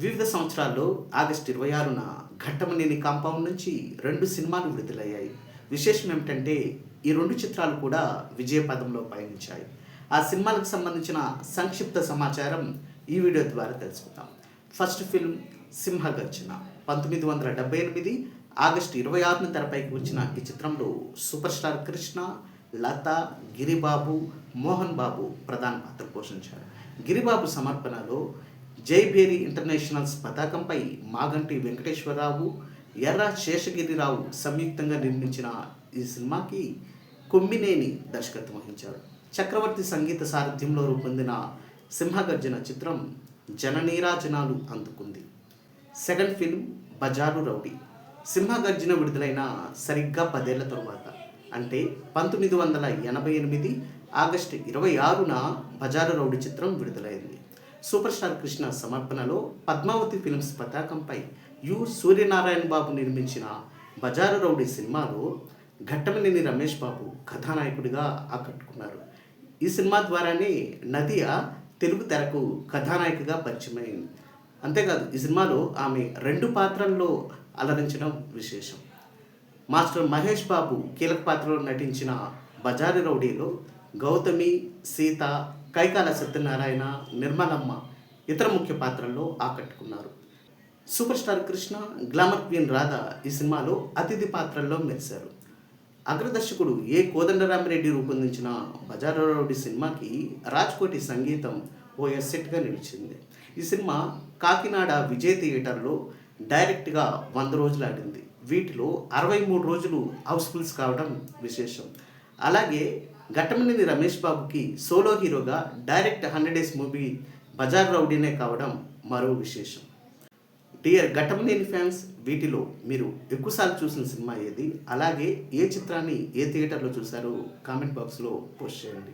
వివిధ సంవత్సరాల్లో August 26న Ghattamaneni compound నుంచి 2 సినిమాలు విడుదలయ్యాయి. విశేషం ఏమిటంటే ఈ 2 చిత్రాలు కూడా విజయపథంలో పయనించాయి. ఆ సినిమాలకు సంబంధించిన సంక్షిప్త సమాచారం ఈ వీడియో ద్వారా తెలుసుకుందాం. ఫస్ట్ ఫిల్మ్ సింహగర్జన 1978 ఆగస్టు 26న తెరపైకి వచ్చిన ఈ చిత్రంలో సూపర్ స్టార్ కృష్ణ, లత, గిరిబాబు, మోహన్ బాబు ప్రధాన పాత్ర పోషించారు. గిరిబాబు సమర్పణలో జైభేరి ఇంటర్నేషనల్స్ పతాకంపై మాగంటి వెంకటేశ్వరరావు, ఎర్ర శేషగిరిరావు సంయుక్తంగా నిర్మించిన ఈ సినిమాకి కొమ్మినేని దర్శకత్వం వహించారు. చక్రవర్తి సంగీత సారథ్యంలో రూపొందిన సింహగర్జన చిత్రం జననీరాజనాలు అందుకుంది. సెకండ్ ఫిల్మ్ బజారు రౌడీ సింహగర్జన విడుదలైన సరిగ్గా 10 ఏళ్ల తరువాత అంటే 1988 ఆగస్టు 26న బజారు రౌడీ చిత్రం విడుదలైంది. సూపర్ స్టార్ కృష్ణ సమర్పణలో పద్మావతి ఫిల్మ్స్ పతాకంపై సూర్యనారాయణ బాబు నిర్మించిన బజారు రౌడీ సినిమాలో ఘట్టమనేని రమేష్ బాబు కథానాయకుడిగా ఆకట్టుకున్నారు. ఈ సినిమా ద్వారానే నదియా తెలుగు తెరకు కథానాయికగా పరిచయమైంది. అంతేకాదు ఈ సినిమాలో ఆమె 2 పాత్రల్లో అలరించడం విశేషం. మాస్టర్ మహేష్ బాబు కీలక పాత్రలో నటించిన బజారు రౌడీలో గౌతమి, సీత, కైకాల సత్యనారాయణ, నిర్మలమ్మ ఇతర ముఖ్య పాత్రల్లో ఆకట్టుకున్నారు. Super star Krishna, glamour queen Radha ఈ సినిమాలో అతిథి పాత్రల్లో మెరిశారు. అగ్రదర్శకుడు కోదండరామిరెడ్డి రూపొందించిన బజారు రౌడీ సినిమాకి రాజ్కోటి సంగీతం ఓ ఎస్సెట్గా నిలిచింది. ఈ సినిమా కాకినాడ విజయ్ థియేటర్లో డైరెక్ట్గా 100 రోజులు ఆడింది. వీటిలో 63 రోజులు హౌస్ఫుల్స్ కావడం విశేషం. అలాగే ఘట్టమనేని రమేష్ బాబుకి సోలో హీరోగా డైరెక్ట్ 100 డేస్ మూవీ బజార్ రౌడీనే కావడం మరో విశేషం. డియర్ ఘట్టమనేని ఫ్యాన్స్, వీటిలో మీరు ఎక్కువసార్లు చూసిన సినిమా ఏది? అలాగే ఏ చిత్రాన్ని ఏ థియేటర్లో చూసారో కామెంట్ బాక్స్లో పోస్ట్ చేయండి.